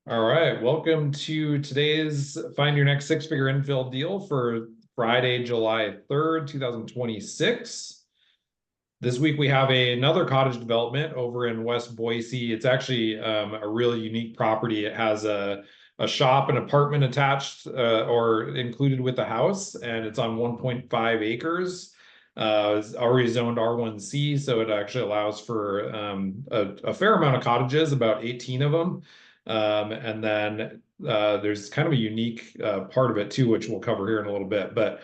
All right, welcome to today's Find Your Next Six-Figure Infill Deal for Friday, July 3rd, 2026. This week we have another cottage development over in West Boise. It's actually a really unique property. It has a shop and apartment attached or included with the house, and it's on 1.5 acres. It's already zoned R1C, so it actually allows for a fair amount of cottages, about 18 of them. And then there's kind of a unique part of it too, which we'll cover here in a little bit. But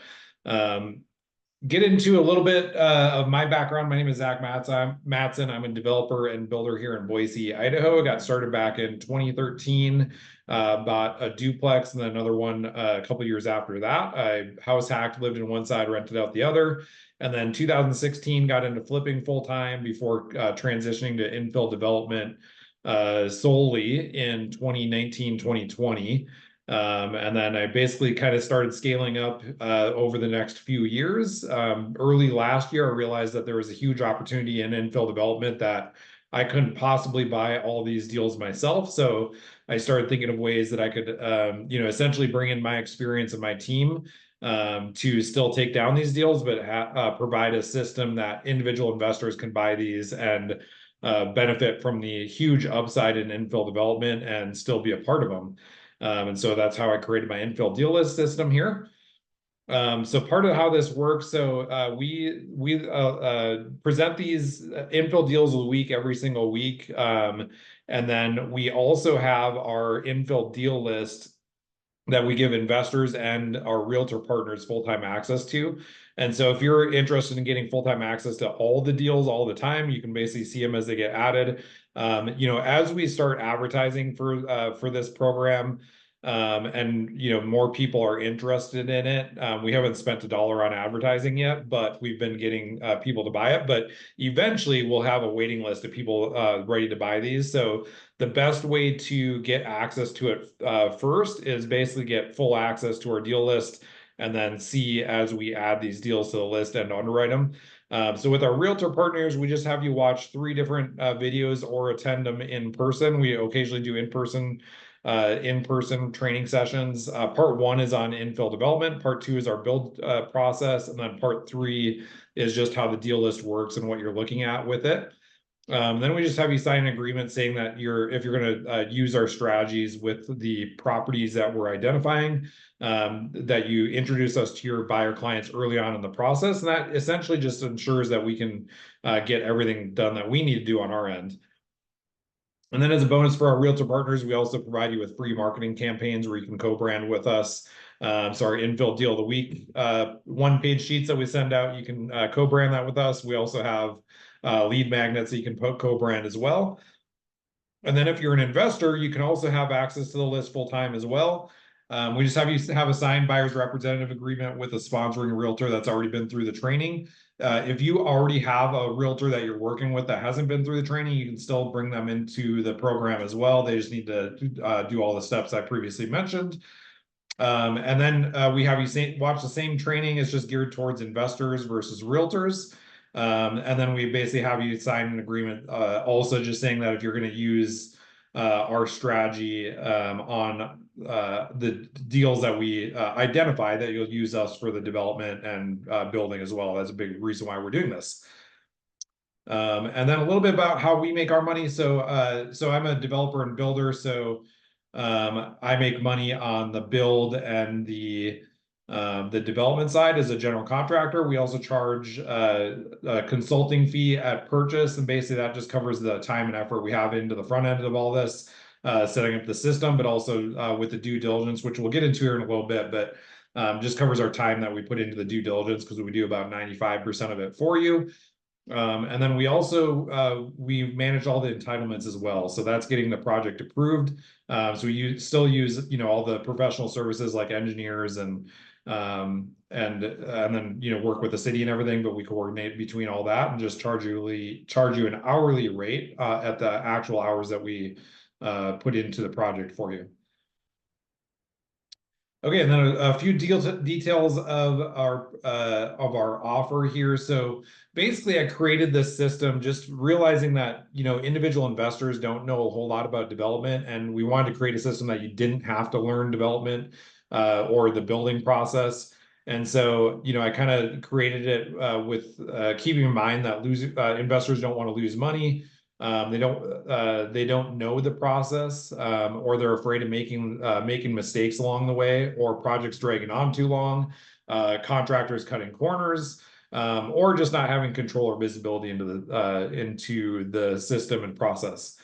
get into a little bit of my background. My name is Zach Matson. I'm a developer and builder here in Boise, Idaho. I got started back in 2013, bought a duplex and then another one a couple years after that. I house hacked, lived in one side, rented out the other. And then 2016 got into flipping full time before transitioning to infill development solely in 2019, 2020. And then I basically kind of started scaling up over the next few years. Early last year, I realized that there was a huge opportunity in infill development that I couldn't possibly buy all these deals myself. So I started thinking of ways that I could, essentially bring in my experience and my team to still take down these deals, but provide a system that individual investors can buy these and benefit from the huge upside in infill development and still be a part of them. And so that's how I created my Infill Deal List system here. So part of how this works, so we present these infill deals of the week every single week. And then we also have our infill deal list that we give investors and our realtor partners full-time access to. And so if you're interested in getting full-time access to all the deals all the time, you can basically see them as they get added. As we start advertising for this program, and more people are interested in it. We haven't spent $1 on advertising yet, but we've been getting people to buy it. But eventually we'll have a waiting list of people ready to buy these. So the best way to get access to it first is basically get full access to our deal list and then see as we add these deals to the list and underwrite them. So with our realtor partners, we just have you watch 3 different videos or attend them in person. We occasionally do in-person training sessions. Part 1 is on infill development. Part 2 is our build process. And then part 3 is just how the deal list works and what you're looking at with it. Then we just have you sign an agreement saying that if you're going to use our strategies with the properties that we're identifying, that you introduce us to your buyer clients early on in the process. And that essentially just ensures that we can get everything done that we need to do on our end. And then as a bonus for our realtor partners, we also provide you with free marketing campaigns where you can co-brand with us. So our infill deal of the week, 1-page sheets that we send out, you can co-brand that with us. We also have lead magnets that you can co-brand as well. And then if you're an investor, you can also have access to the list full-time as well. We just have you have a signed buyer's representative agreement with a sponsoring realtor that's already been through the training. If you already have a realtor that you're working with that hasn't been through the training, you can still bring them into the program as well. They just need to do all the steps I previously mentioned. And then we have you watch the same training. It's just geared towards investors versus realtors. And then we basically have you sign an agreement also just saying that if you're going to use our strategy on the deals that we identify, that you'll use us for the development and building as well. That's a big reason why we're doing this. And then a little bit about how we make our money. So I'm a developer and builder. So I make money on the build and the development side as a general contractor. We also charge a consulting fee at purchase, and basically that just covers the time and effort we have into the front end of all this, setting up the system, but also with the due diligence, which we'll get into here in a little bit, but just covers our time that we put into the due diligence because we do about 95% of it for you. And then we also we manage all the entitlements as well. So that's getting the project approved. So we still use all the professional services like engineers and then work with the city and everything, but we coordinate between all that and just charge you an hourly rate at the actual hours that we put into the project for you. Okay, and then a few details of our offer here. So basically, I created this system just realizing that individual investors don't know a whole lot about development, and we wanted to create a system that you didn't have to learn development or the building process. And so I kind of created it with keeping in mind that investors don't want to lose money. They don't know the process, or they're afraid of making mistakes along the way, or projects dragging on too long, contractors cutting corners, or just not having control or visibility into the system and process.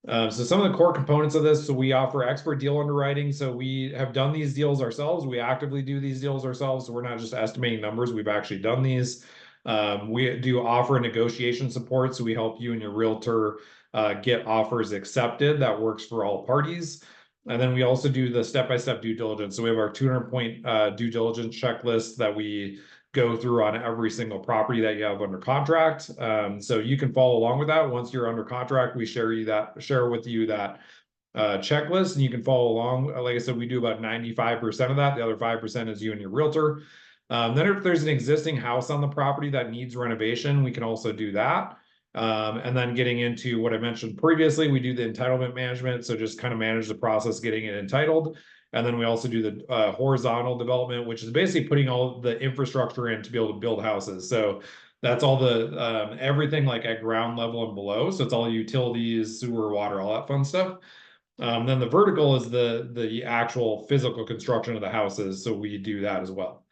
So some of the core components of this, so we offer expert deal underwriting. So we have done these deals ourselves. We actively do these deals ourselves. So we're not just estimating numbers. We've actually done these. We do offer negotiation support. So we help you and your realtor get offers accepted that works for all parties. And then we also do the step-by-step due diligence. So we have our 200-point due diligence checklist that we go through on every single property that you have under contract. So you can follow along with that. Once you're under contract, we share with you that checklist, and you can follow along. Like I said, we do about 95% of that. The other 5% is you and your realtor. Then if there's an existing house on the property that needs renovation, we can also do that. And then getting into what I mentioned previously, we do the entitlement management. So just kind of manage the process, getting it entitled. And then we also do the horizontal development, which is basically putting all the infrastructure in to be able to build houses. So that's all the everything like at ground level and below. So it's all utilities, sewer, water, all that fun stuff. Then the vertical is the actual physical construction of the houses. So we do that as well.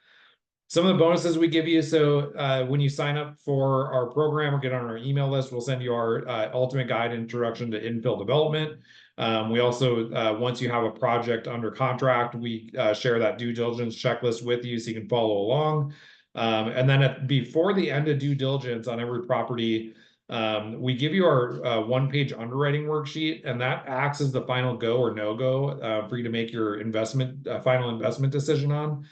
Some of the bonuses we give you. So when you sign up for our program or get on our email list, we'll send you our ultimate guide introduction to infill development. We also, once you have a project under contract, we share that due diligence checklist with you so you can follow along. And then before the end of due diligence on every property, we give you our one-page underwriting worksheet, and that acts as the final go or no-go for you to make your final investment decision on.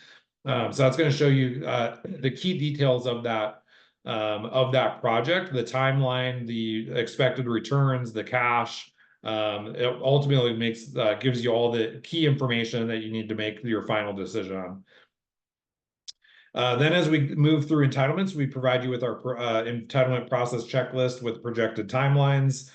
So that's going to show you the key details of that project, the timeline, the expected returns, the cash. It ultimately gives you all the key information that you need to make your final decision on. Then as we move through entitlements, we provide you with our entitlement process checklist with projected timelines.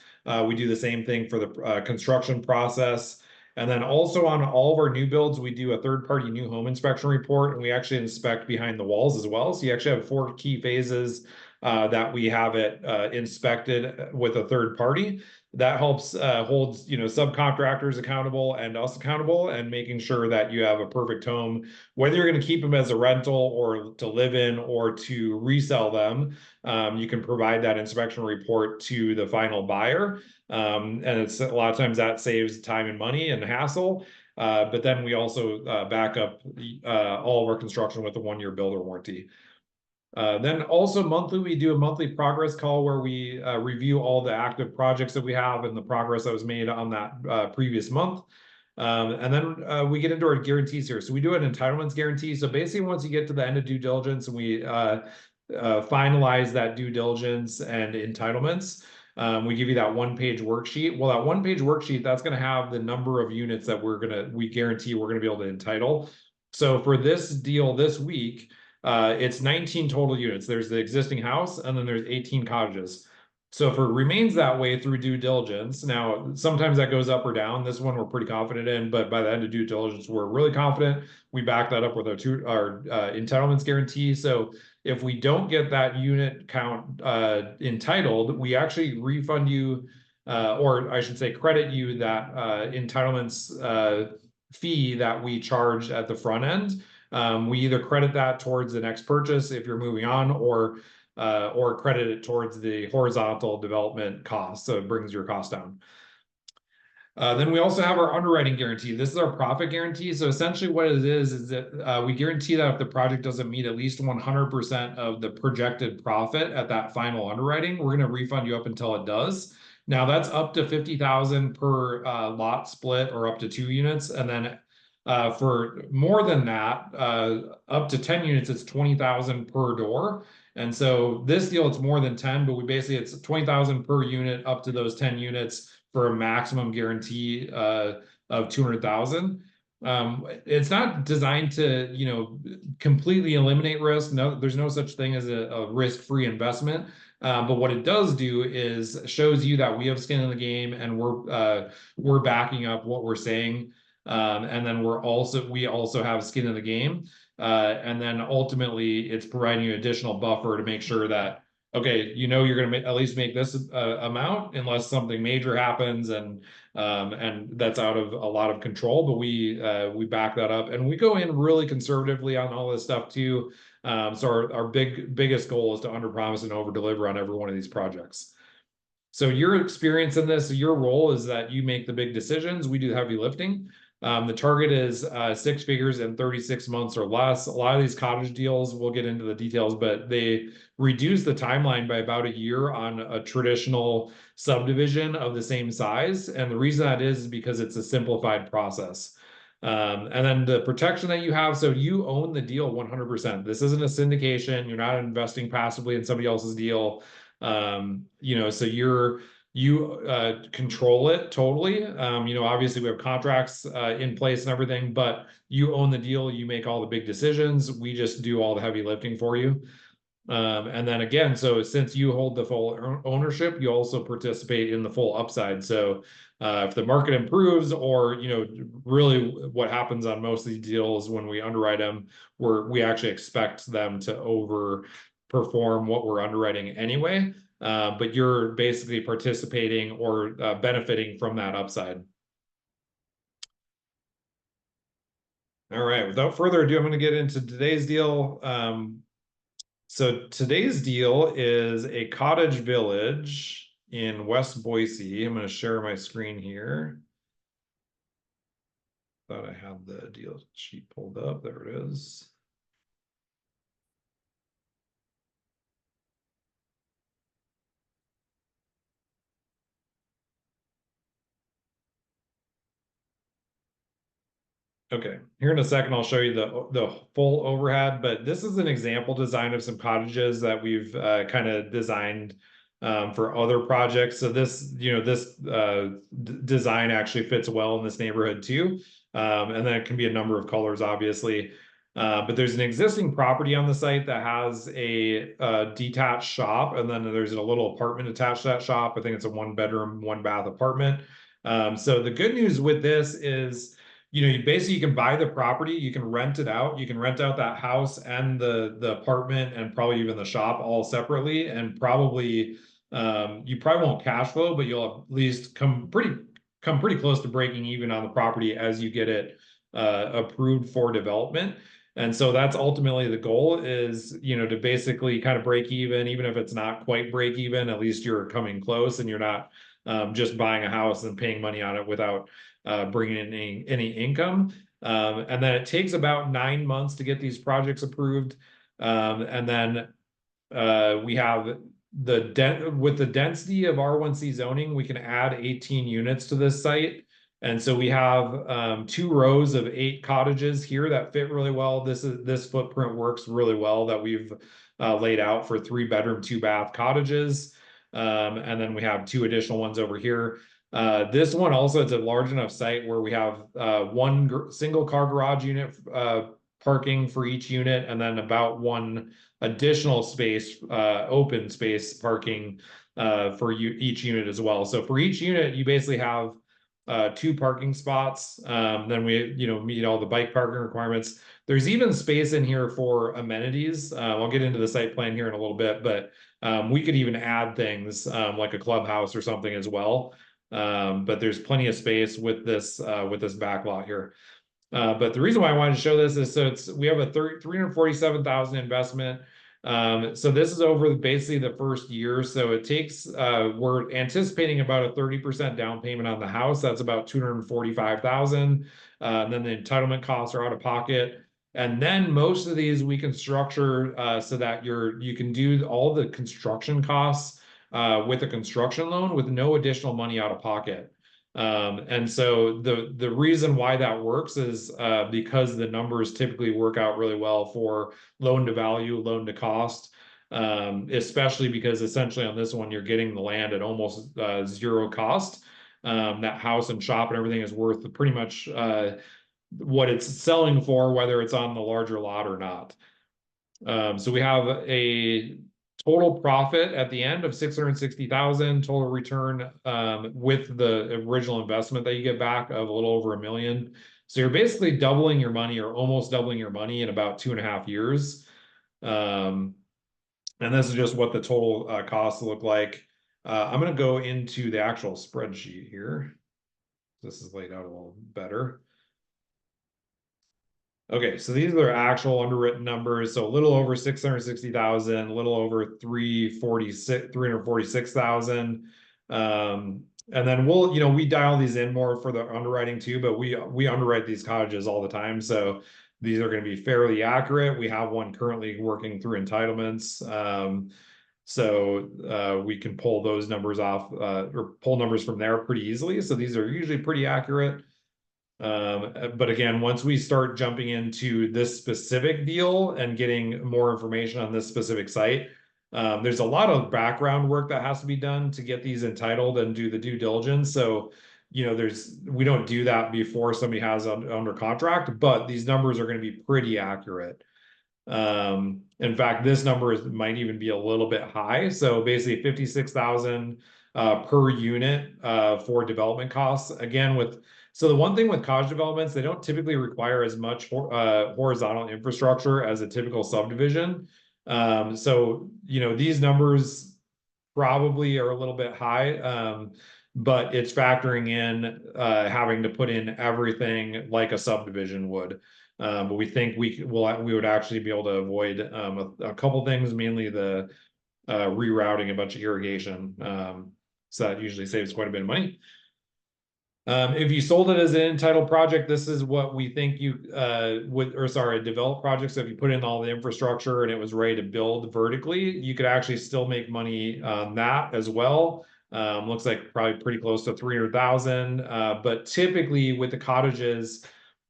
We do the same thing for the construction process. And then also on all of our new builds, we do a third-party new home inspection report, and we actually inspect behind the walls as well. So you actually have 4 key phases that we have it inspected with a third party. That helps holds subcontractors accountable and us accountable, and making sure that you have a perfect home, whether you're going to keep them as a rental or to live in or to resell them. You can provide that inspection report to the final buyer. And it's a lot of times that saves time and money and hassle. But then we also back up all of our construction with a 1-year builder warranty. Then also monthly, we do a monthly progress call where we review all the active projects that we have and the progress that was made on that previous month. And then we get into our guarantees here. So we do an entitlements guarantee. So basically, once you get to the end of due diligence and we finalize that due diligence and entitlements, we give you that 1-page worksheet. Well, that 1-page worksheet, that's going to have the number of units that we guarantee we're going to be able to entitle. So for this deal this week, it's 19 total units. There's the existing house, and then there's 18 cottages. So if it remains that way through due diligence, now sometimes that goes up or down. This one we're pretty confident in, but by the end of due diligence, we're really confident. We back that up with our entitlements guarantee. So if we don't get that unit count entitled, we actually refund you, or I should say credit you that entitlements fee that we charged at the front end. We either credit that towards the next purchase if you're moving on, or credit it towards the horizontal development cost, so it brings your cost down. Then we also have our underwriting guarantee. This is our profit guarantee. So essentially what it is that we guarantee that if the project doesn't meet at least 100% of the projected profit at that final underwriting, we're going to refund you up until it does. Now that's up to $50,000 per lot split, or up to 2 units. And then for more than that, up to 10 units, it's $20,000 per door. And so this deal, it's more than 10, but it's $20,000 per unit up to those 10 units for a maximum guarantee of $200,000. It's not designed to, you know, completely eliminate risk. No, there's no such thing as a risk-free investment. But what it does do is shows you that we have skin in the game, and we're backing up what we're saying. And then we also have skin in the game. And then ultimately it's providing you additional buffer to make sure that, okay, you know, you're going to at least make this amount unless something major happens, and that's out of a lot of control. But we back that up, and we go in really conservatively on all this stuff too. So our biggest goal is to underpromise and overdeliver on every one of these projects. So your experience in this, your role is that you make the big decisions. We do the heavy lifting. The target is 6 figures in 36 months or less. A lot of these cottage deals, we'll get into the details, but they reduce the timeline by about a year on a traditional subdivision of the same size. And the reason that is because it's a simplified process. And then the protection that you have, so you own the deal 100%. This isn't a syndication. You're not investing passively in somebody else's deal. You know, so you control it totally. You know, obviously we have contracts in place and everything, but you own the deal. You make all the big decisions. We just do all the heavy lifting for you. And then again, so since you hold the full ownership, you also participate in the full upside. So if the market improves, or, you know, really what happens on most of these deals when we underwrite them, we actually expect them to overperform what we're underwriting anyway. But you're basically participating or benefiting from that upside. All right, without further ado, I'm going to get into today's deal. So today's deal is a cottage village in West Boise. I'm going to share my screen here. Thought I had the deal sheet pulled up. There it is. Okay, here in a second, I'll show you the full overhead, but this is an example design of some cottages that we've kind of designed for other projects. So this, you know, this design actually fits well in this neighborhood too. And then it can be a number of colors, obviously. But there's an existing property on the site that has a detached shop, and then there's a little apartment attached to that shop. I think it's a 1 bedroom, 1 bath apartment. So the good news with this is, you know, you can buy the property, you can rent it out, you can rent out that house and the apartment and probably even the shop all separately, and probably you probably won't cash flow, but you'll at least come pretty close to breaking even on the property as you get it approved for development. And so that's ultimately the goal, is, you know, to basically kind of break even if it's not quite break even, at least you're coming close, and you're not just buying a house and paying money on it without bringing in any income. And then it takes about 9 months to get these projects approved. And then we have with the density of R1C zoning, we can add 18 units to this site. And so we have 2 rows of 8 cottages here that fit really well. This footprint works really well that we've laid out for 3 bedroom, 2 bath cottages. And then we have 2 additional ones over here. This one also, it's a large enough site where we have one single car garage unit parking for each unit, and then about 1 additional space, open space parking for each unit as well. So for each unit, you basically have 2 parking spots. Then we, you know, meet all the bike parking requirements. There's even space in here for amenities. I'll get into the site plan here in a little bit, but we could even add things like a clubhouse or something as well. But there's plenty of space with this back lot here. But the reason why I wanted to show this is, so we have a 347,000 investment. So this is over basically the first year. So it takes, we're anticipating about a 30% down payment on the house. That's about 245,000. And then the entitlement costs are out of pocket. And then most of these we can structure so that you can do all the construction costs with a construction loan with no additional money out of pocket. And so the reason why that works is because the numbers typically work out really well for loan to value, loan to cost, especially because essentially on this one, you're getting the land at almost zero cost. That house and shop and everything is worth pretty much what it's selling for, whether it's on the larger lot or not. So we have a total profit at the end of 660,000, total return with the original investment that you get back of a little over $1 million. So you're basically doubling your money or almost doubling your money in about 2.5 years. And this is just what the total costs look like. I'm going to go into the actual spreadsheet here. This is laid out a little better. Okay, so these are actual underwritten numbers. So a little over 660,000, a little over 346,000. And then we dial these in more for the underwriting too, but we underwrite these cottages all the time. So these are going to be fairly accurate. We have one currently working through entitlements. So we can pull those numbers off or pull numbers from there pretty easily. So these are usually pretty accurate. But again, once we start jumping into this specific deal and getting more information on this specific site, there's a lot of background work that has to be done to get these entitled and do the due diligence. So, we don't do that before somebody has under contract, but these numbers are going to be pretty accurate. In fact, this number might even be a little bit high. So basically 56,000 per unit for development costs. Again, so the one thing with cottage developments, they don't typically require as much horizontal infrastructure as a typical subdivision. So these numbers probably are a little bit high, but it's factoring in having to put in everything like a subdivision would. But we think we would actually be able to avoid a couple things, mainly the rerouting a bunch of irrigation. So that usually saves quite a bit of money. If you sold it as an entitled project, this is what we think you a developed project. So if you put in all the infrastructure and it was ready to build vertically, you could actually still make money on that as well. Looks like probably pretty close to 300,000. But typically with the cottages,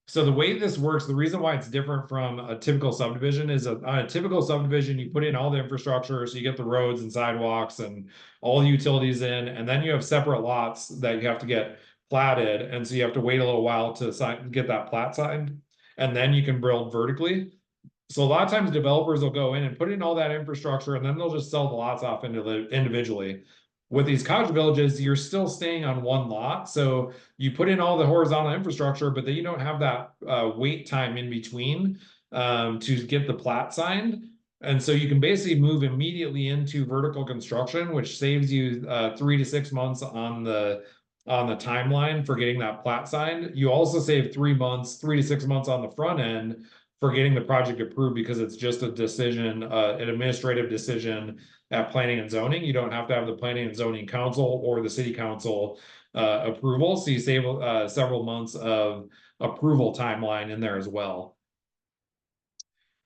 so the way this works, the reason why it's different from a typical subdivision is on a typical subdivision, you put in all the infrastructure, so you get the roads and sidewalks and all the utilities in, and then you have separate lots that you have to get platted, and so you have to wait a little while to get that plat signed, and then you can build vertically. So a lot of times developers will go in and put in all that infrastructure, and then they'll just sell the lots off individually. With these cottage villages, you're still staying on one lot. So you put in all the horizontal infrastructure, but then you don't have that wait time in between to get the plat signed. And so you can basically move immediately into vertical construction, which saves you 3 to 6 months on the timeline for getting that plat signed. You also save 3 to 6 months on the front end for getting the project approved, because it's just a decision, an administrative decision at planning and zoning. You don't have to have the planning and zoning council or the city council approval. So you save several months of approval timeline in there as well.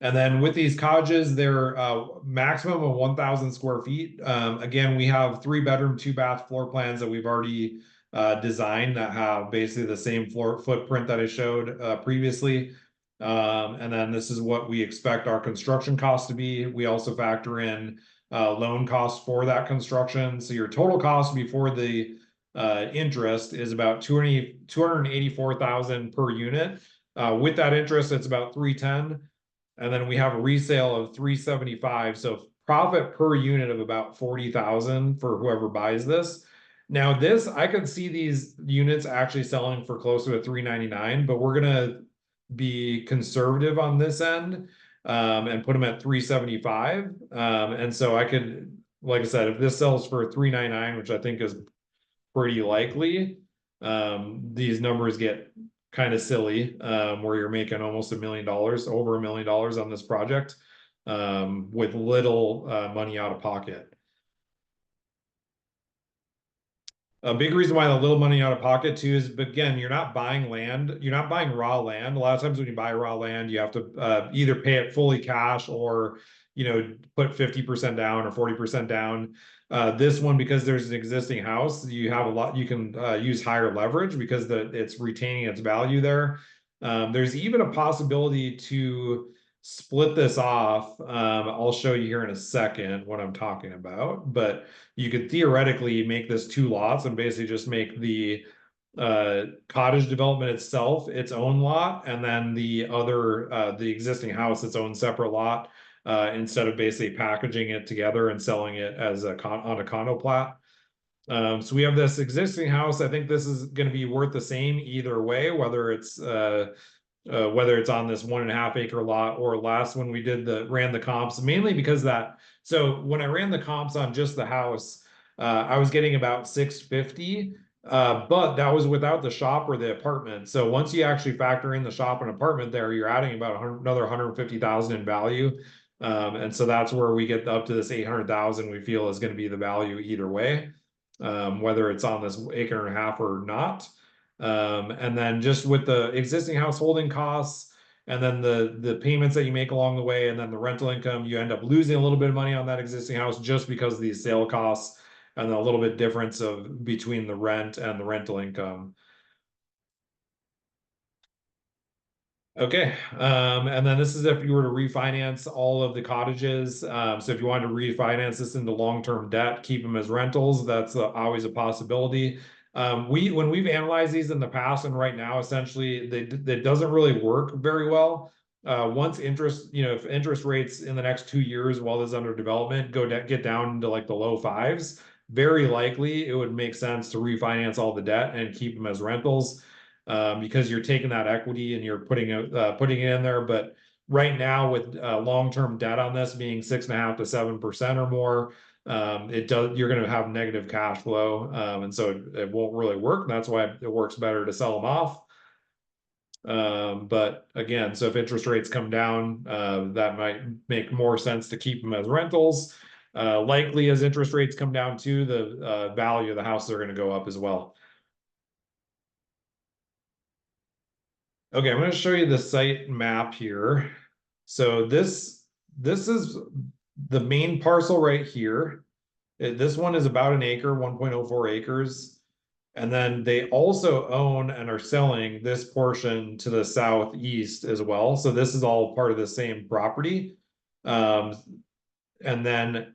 And then with these cottages, they're maximum of 1,000 square feet. Again, we have 3-bedroom, 2-bath floor plans that we've already designed that have basically the same floor footprint that I showed previously. And then this is what we expect our construction costs to be. We also factor in loan costs for that construction. So your total cost before the interest is about 284,000 per unit. With that interest, it's about 310. And then we have a resale of 375. So profit per unit of about 40,000 for whoever buys this. Now this, I could see these units actually selling for closer to 399, but we're gonna be conservative on this end and put them at 375. And so I could, like I said, if this sells for 399, which I think is pretty likely, these numbers get kind of silly, where you're making almost $1 million, over $1 million on this project, with little money out of pocket. A big reason why the little money out of pocket too is, but again, you're not buying land, you're not buying raw land. A lot of times when you buy raw land, you have to either pay it fully cash or put 50% down or 40% down. This one, because there's an existing house, you have a lot, you can use higher leverage because it's retaining its value there. There's even a possibility to split this off. I'll show you here in a second what I'm talking about, but you could theoretically make this 2 lots and basically just make the cottage development itself, its own lot, and then the existing house, its own separate lot, instead of basically packaging it together and selling it as on a condo plat. So we have this existing house. I think this is going to be worth the same either way, whether it's on this 1.5 acre lot or less. When we ran the comps, mainly because so when I ran the comps on just the house, I was getting about 650, but that was without the shop or the apartment. So once you actually factor in the shop and apartment there, you're adding about another 150,000 in value. And so that's where we get up to this 800,000 we feel is going to be the value either way, whether it's on this acre and a half or not. And then just with the existing house holding costs, and then the payments that you make along the way, and then the rental income, you end up losing a little bit of money on that existing house just because of these sale costs and a little bit difference between the rent and the rental income. Okay, and then this is if you were to refinance all of the cottages. So if you wanted to refinance this into long-term debt, keep them as rentals, that's always a possibility. When we've analyzed these in the past and right now, essentially, that doesn't really work very well. Once if interest rates in the next 2 years while this is under development get down into like the low fives, very likely it would make sense to refinance all the debt and keep them as rentals, because you're taking that equity and you're putting it in there. But right now, with long-term debt on this being 6.5 to 7% or more, you're going to have negative cash flow, and so it won't really work. That's why it works better to sell them off. But again, so if interest rates come down, that might make more sense to keep them as rentals. Likely, as interest rates come down too, the value of the houses are going to go up as well. Okay, I'm going to show you the site map here. So this is the main parcel right here. This one is about an acre, 1.04 acres. And then they also own and are selling this portion to the southeast as well. So this is all part of the same property. And then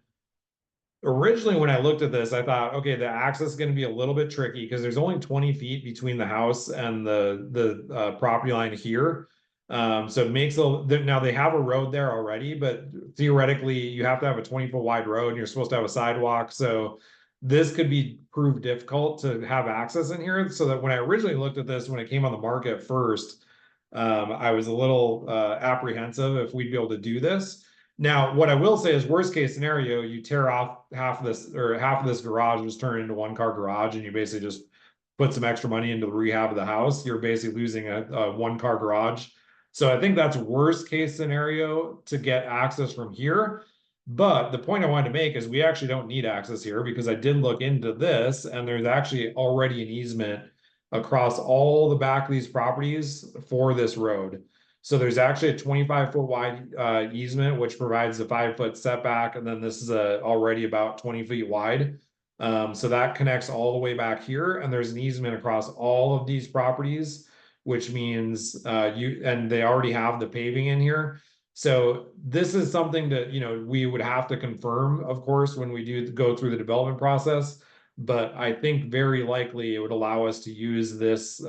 originally when I looked at this, I thought, okay, the access is going to be a little bit tricky because there's only 20 feet between the house and the property line here. So it makes now they have a road there already, but theoretically you have to have a 20-foot wide road and you're supposed to have a sidewalk. So this could be proved difficult to have access in here. So that when I originally looked at this, when it came on the market first, I was a little apprehensive if we'd be able to do this. Now, what I will say is worst case scenario, you tear off half of this garage, just turn it into one car garage, and you basically just put some extra money into the rehab of the house. You're basically losing a one car garage. So I think that's worst case scenario to get access from here. But the point I wanted to make is we actually don't need access here because I did look into this and there's actually already an easement across all the back of these properties for this road. So there's actually a 25-foot wide easement, which provides a 5-foot setback. And then this is already about 20 feet wide. So that connects all the way back here. And there's an easement across all of these properties, which means and they already have the paving in here. So this is something that, we would have to confirm, of course, when we do go through the development process. But I think very likely it would allow us to use this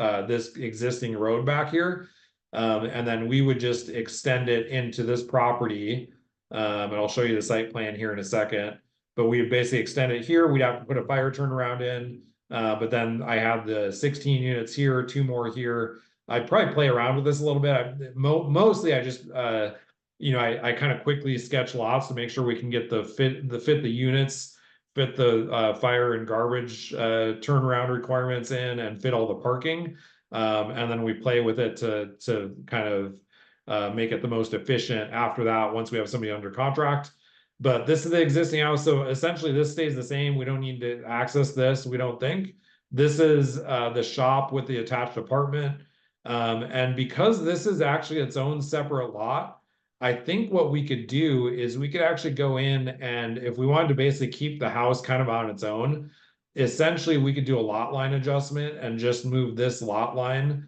existing road back here. And then we would just extend it into this property. And I'll show you the site plan here in a second. But we would basically extend it here. We'd have to put a fire turnaround in. But then I have the 16 units here, 2 more here. I'd probably play around with this a little bit. Mostly I just, I kind of quickly sketch lots to make sure we can get fit the units, fit the fire and garbage turnaround requirements in, and fit all the parking. And then we play with it to kind of make it the most efficient after that once we have somebody under contract. But this is the existing house. So essentially this stays the same. We don't need to access this, we don't think. This is the shop with the attached apartment. And because this is actually its own separate lot, I think what we could do is we could actually go in, and if we wanted to basically keep the house kind of on its own, essentially we could do a lot line adjustment and just move this lot line,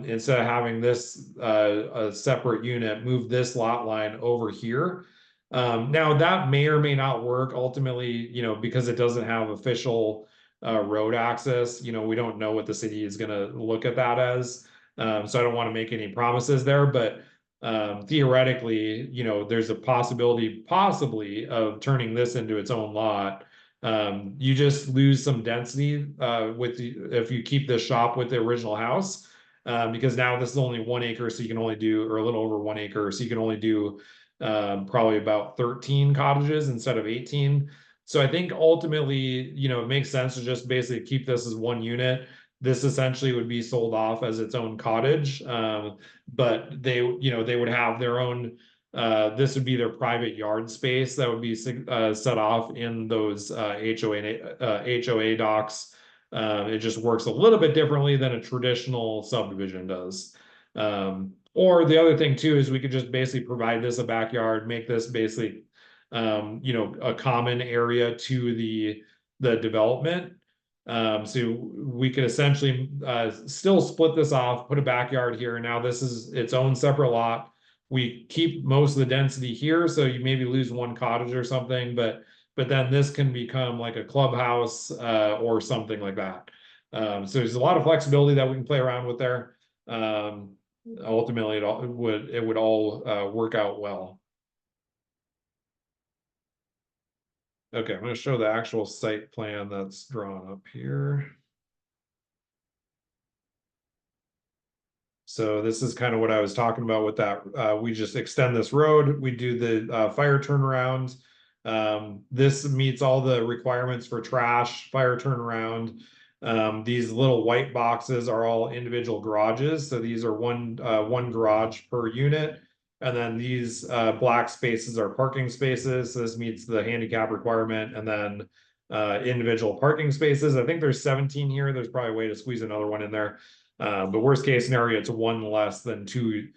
instead of having this a separate unit, move this lot line over here. Now that may or may not work ultimately, because it doesn't have official road access. We don't know what the city is going to look at that as. So I don't want to make any promises there, but theoretically, there's a possibility possibly of turning this into its own lot. You just lose some density if you keep this shop with the original house. Because now this is only 1 acre, so you can only do, or a little over 1 acre, so you can only do probably about 13 cottages instead of 18. So I think ultimately, it makes sense to just basically keep this as one unit. This essentially would be sold off as its own cottage, but they would have their own. This would be their private yard space that would be set off in those HOA docs. It just works a little bit differently than a traditional subdivision does. Or the other thing too is we could just basically provide this a backyard, make this basically a common area to the development. So we could essentially still split this off, put a backyard here. Now this is its own separate lot. We keep most of the density here, so you maybe lose one cottage or something, but then this can become like a clubhouse or something like that. So there's a lot of flexibility that we can play around with there. Ultimately, it would all work out well. Okay, I'm going to show the actual site plan that's drawn up here. So this is kind of what I was talking about with that. We just extend this road. We do the fire turnaround. This meets all the requirements for trash, fire turnaround. These little white boxes are all individual garages. So these are one garage per unit. And then these black spaces are parking spaces. So this meets the handicap requirement. And then individual parking spaces. I think there's 17 here. There's probably a way to squeeze another one in there. But worst case scenario, it's one less than two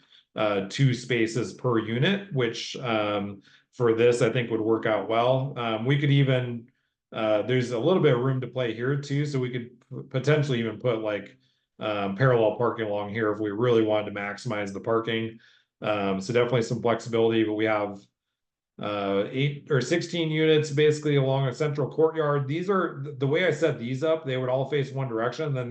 spaces per unit, which for this I think would work out well. We could even there's a little bit of room to play here too, so we could potentially even put like parallel parking along here if we really wanted to maximize the parking. So definitely some flexibility, but we have 8 or 16 units basically along a central courtyard. These are the way I set these up, they would all face one direction. Then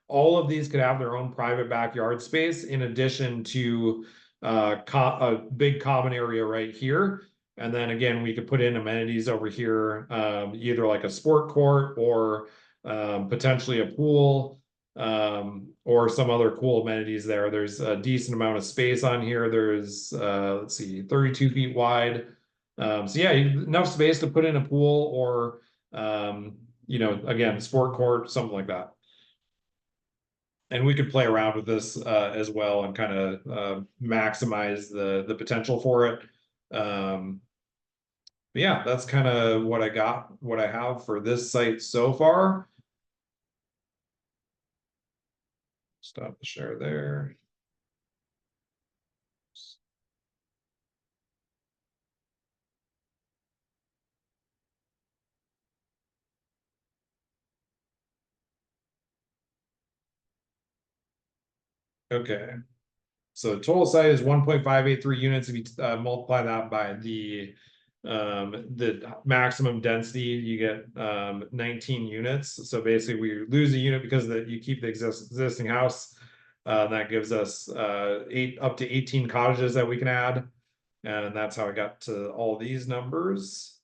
all of these could have their own private backyard space in addition to a big common area right here. And then again, we could put in amenities over here, either like a sport court or potentially a pool, or some other cool amenities there. There's a decent amount of space on here. There's, let's see, 32 feet wide. So yeah, enough space to put in a pool or, again, sport court, something like that. And we could play around with this as well and kind of maximize the potential for it. But yeah, that's kind of what I have for this site so far. Stop the share there. Okay. So total site is 1.583 units. If you multiply that by the maximum density, you get 19 units. So basically we lose a unit because you keep the existing house. That gives us up to 18 cottages that we can add. And that's how I got to all these numbers.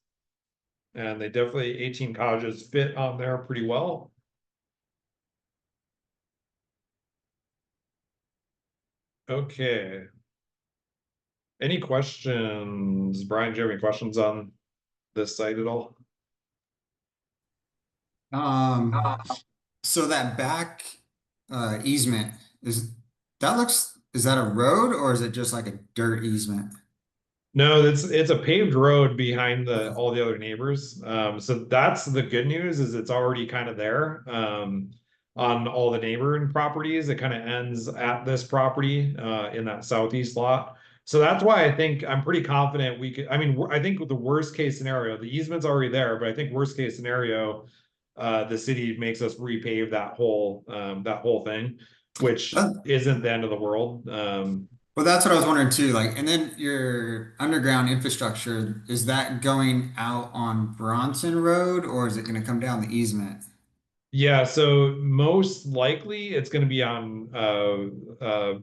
And they definitely 18 cottages fit on there pretty well. Okay. Any questions? Brian, do you have any questions on this site at all? Um, so that back easement is that a road or is it just like a dirt easement? No, it's a paved road behind Okay. all the other neighbors. So that's the good news is it's already kind of there. On all the neighboring properties, it kind of ends at this property in that southeast lot. So that's why I think I'm pretty confident we could. I mean, I think with the worst case scenario, the easement's already there, but I think worst case scenario, the city makes us repave that whole thing, which That- isn't the end of the world. well, that's what I was wondering too. Like, and then your underground infrastructure, is that going out on Bronson Road or is it going to come down the easement? Yeah, so most likely it's going to be on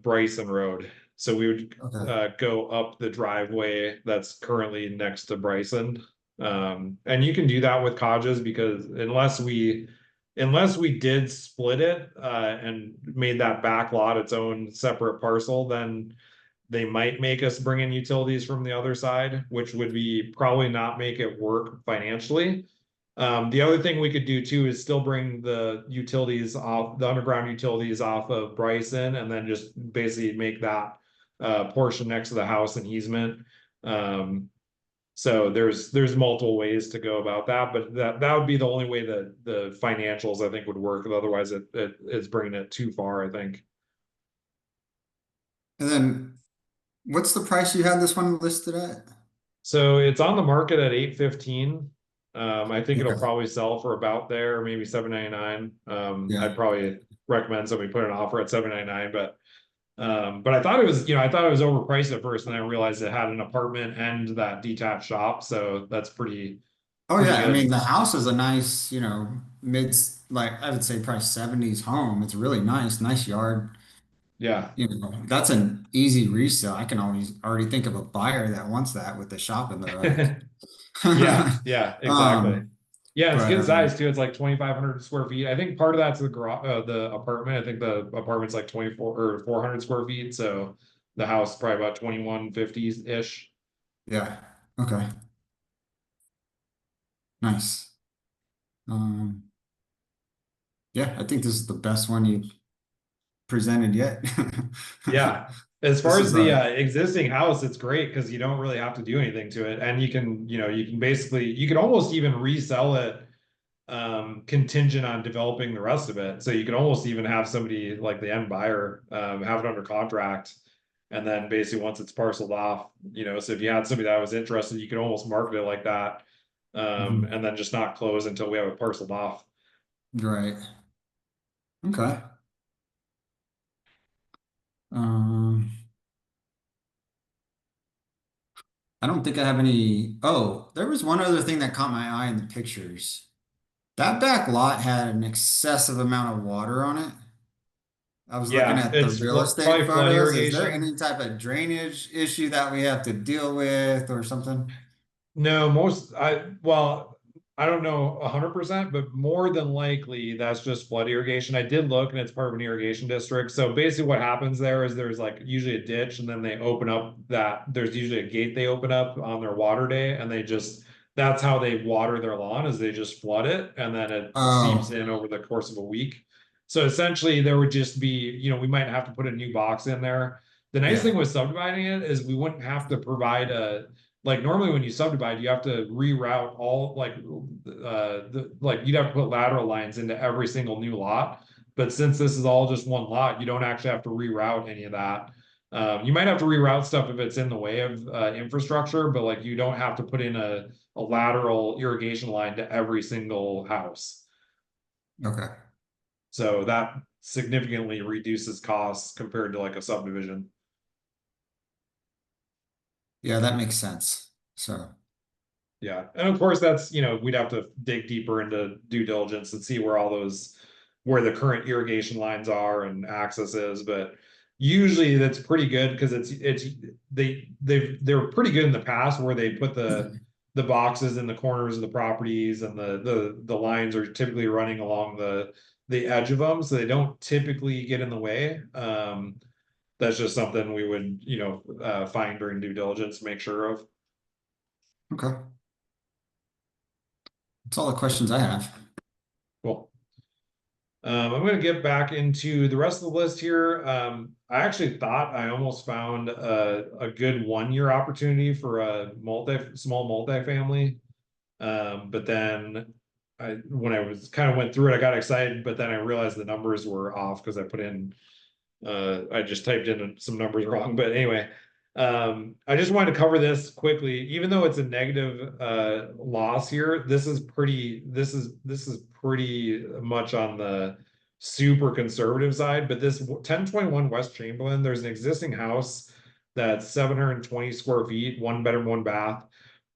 Bryson Road. So we would Okay. go up the driveway that's currently next to Bryson. And you can do that with cottages because unless we did split it and made that back lot its own separate parcel, then they might make us bring in utilities from the other side, which would be probably not make it work financially. The other thing we could do too is still bring the utilities off, the underground utilities off of Bryson, and then just basically make that portion next to the house an easement. So there's multiple ways to go about that, but that would be the only way that the financials I think would work. Otherwise, it's bringing it too far, I think. And then what's the price you had this one listed at? So it's on the market at 815. I think it'll Okay. probably sell for about there, maybe 799. Yeah. I'd probably recommend somebody put an offer at 799, but I thought it was, I thought it was overpriced at first, and then I realized it had an apartment and that detached shop, so that's Oh pretty yeah. I mean, good. the house is a nice, mid, like I would say probably 70s home. It's really nice, nice yard. Yeah. That's an easy resale. I can always already think of a buyer that wants that with the shop in the back. Yeah, yeah, exactly. Um, Yeah, it's but good size too. It's like 2,500 square feet. I think part of that's the garage, the apartment. I think the apartment's like 24 or 400 square feet. So the house is probably about 2150-ish. yeah. Okay. Nice. Um, yeah, I think this is the best one you've presented yet. Yeah. As far This as is the a existing house, it's great because you don't really have to do anything to it. And you can basically, you can almost even resell it contingent on developing the rest of it. So you could almost even have somebody like the end buyer have it under contract. And then basically once it's parceled off, so if you had somebody that was interested, you could almost market it like that. Mhm. And then just not close until we have it parceled off. Right. Okay. Um, I don't think I have any. Oh, there was one other thing that caught my eye in the pictures. That back lot had an excessive amount of water on it. I was looking Yeah, at the it's real estate probably flood photos. Is there any irrigation. type of drainage issue that we have to deal with or something? No, I don't know 100%, but more than likely that's just flood irrigation. I did look and it's part of an irrigation district. So basically what happens there is there's like usually a ditch and then they open up there's usually a gate they open up on their water day and that's how they water their lawn is they just flood it and then it seeps Oh, in over the course of a week. So essentially there would just be, we might have to put a new box in there. The nice yeah. thing with subdividing it is we wouldn't have to provide like normally when you subdivide, you have to reroute all like you'd have to put lateral lines into every single new lot. But since this is all just one lot, you don't actually have to reroute any of that. You might have to reroute stuff if it's in the way of infrastructure, but like you don't have to put in a lateral irrigation line to every single house. Okay. So that significantly reduces costs compared to like a subdivision. Yeah, that makes sense. So, Yeah. And of course, that's, we'd have to dig deeper into due diligence and see where the current irrigation lines are and access is. But usually that's pretty good because they're pretty good in the past where they put the boxes in the corners of the properties and the lines are typically running along the edge of them. So they don't typically get in the way. That's just something we would, find during due diligence, make sure of. okay. That's all the questions I have. Cool. I'm going to get back into the rest of the list here. I actually thought I almost found a good 1 year opportunity for a small multifamily. But then when I was kind of went through it, I got excited, but then I realized the numbers were off because I just typed in some numbers wrong. But anyway, I just wanted to cover this quickly. Even though it's a negative loss here, this is pretty much on the super conservative side. But this 1021 West Chamberlain, there's an existing house that's 720 square feet, one bedroom, one bath.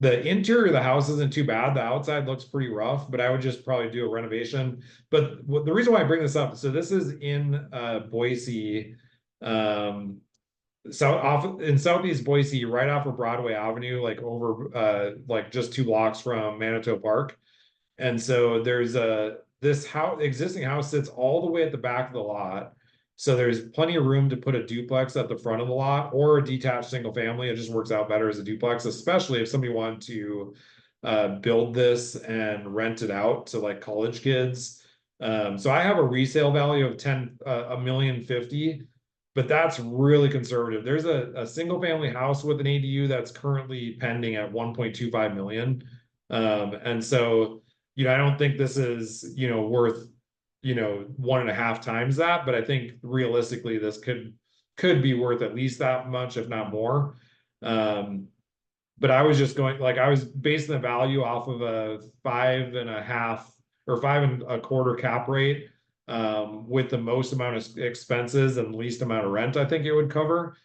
The interior of the house isn't too bad. The outside looks pretty rough, but I would just probably do a renovation. But the reason why I bring this up, so this is in Boise, um, in Southeast Boise, right off of Broadway Avenue, like over like just 2 blocks from Manitou Park. And so there's this house, existing house sits all the way at the back of the lot. So there's plenty of room to put a duplex at the front of the lot or a detached single family. It just works out better as a duplex, especially if somebody wanted to build this and rent it out to like college kids. So I have a resale value of 1,050,000, but that's really conservative. There's a single family house with an ADU that's currently pending at 1.25 million. And so I don't think this is, worth, 1.5 times that, but I think realistically this could be worth at least that much, if not more. Um, but I was just going, like, I was basing the value off of a 5.5 or 5.25 cap rate, with the most amount of expenses and least amount of rent I think it would cover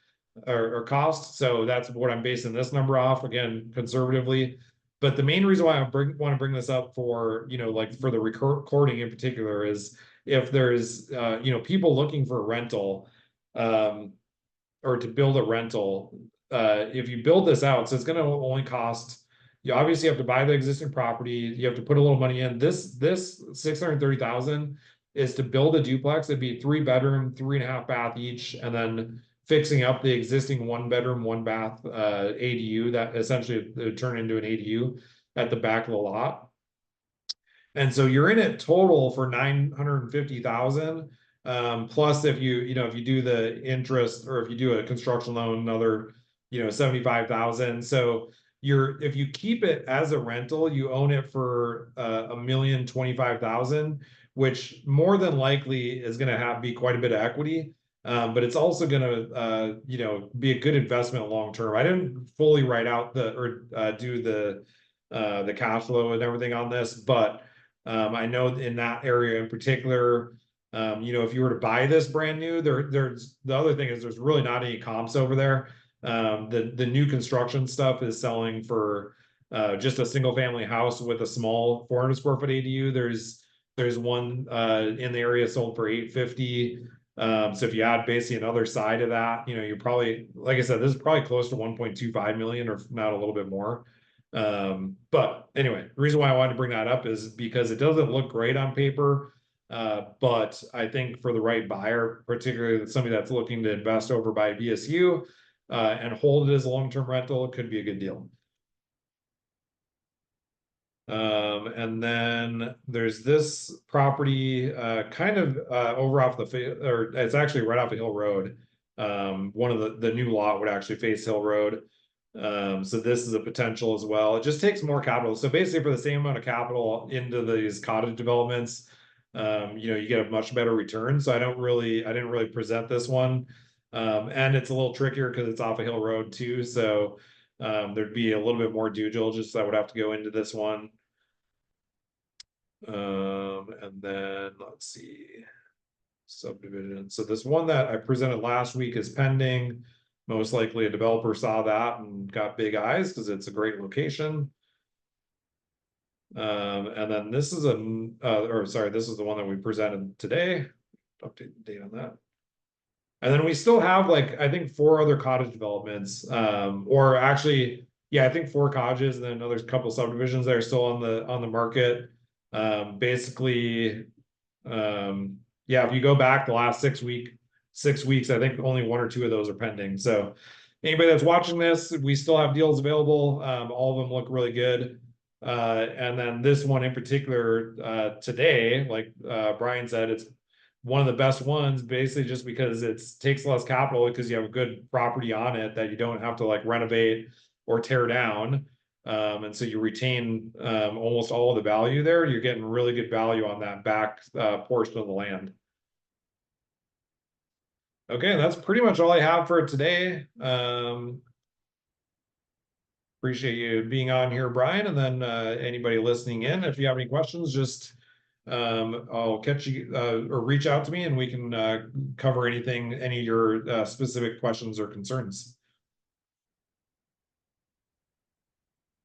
or cost. So that's what I'm basing this number off, again, conservatively. But the main reason why I want to bring this up for, like for the recording in particular is if there's, people looking for a rental, um, or to build a rental, if you build this out, so it's going to only cost, you obviously have to buy the existing property, you have to put a little money in. This 630,000 is to build a duplex. It'd be 3 bedroom, 3.5 bath each, and then fixing up the existing 1 bedroom, 1 bath ADU that essentially would turn into an ADU at the back of the lot. And so you're in it total for 950,000. Plus if you do the interest, or if you do a construction loan, another, 75,000. So if you keep it as a rental, you own it for 1,025,000, which more than likely is going to be quite a bit of equity. But it's also going to, be a good investment long term. I didn't fully write out do the cash flow and everything on this, but I know in that area in particular, if you were to buy this brand new, there's the other thing is there's really not any comps over there. The new construction stuff is selling for just a single family house with a small 400 square foot ADU. There's one in the area sold for 850. So if you add basically another side of that, you're probably, like I said, this is probably close to 1.25 million, or not a little bit more. But anyway, the reason why I wanted to bring that up is because it doesn't look great on paper. But I think for the right buyer, particularly somebody that's looking to invest over by VSU, and hold it as a long-term rental, it could be a good deal. And then there's this property, kind of over off or it's actually right off of Hill Road. One of the new lot would actually face Hill Road. So this is a potential as well. It just takes more capital. So basically for the same amount of capital into these cottage developments, you get a much better return. So I didn't really present this one. And it's a little trickier because it's off a hill road too. So there'd be a little bit more due diligence that would have to go into this one. And then let's see, subdivision. So this one that I presented last week is pending. Most likely a developer saw that and got big eyes because it's a great location. And then this is this is the one that we presented today. Update the date on that. And then we still have I think 4 other cottage developments, or actually, yeah, I think 4 cottages, and then another couple subdivisions that are still on the market. Basically, yeah, if you go back the last 6 weeks, I think only 1 or 2 of those are pending. So anybody that's watching this, we still have deals available. All of them look really good. And then this one in particular, today, like Brian said, it's one of the best ones, basically just because it takes less capital because you have a good property on it that you don't have to renovate or tear down. And so you retain almost all of the value there. You're getting really good value on that back portion of the land. Okay, that's pretty much all I have for today. Appreciate you being on here, Brian, and then anybody listening in. If you have any questions, just I'll catch you or reach out to me, and we can cover any of your specific questions or concerns.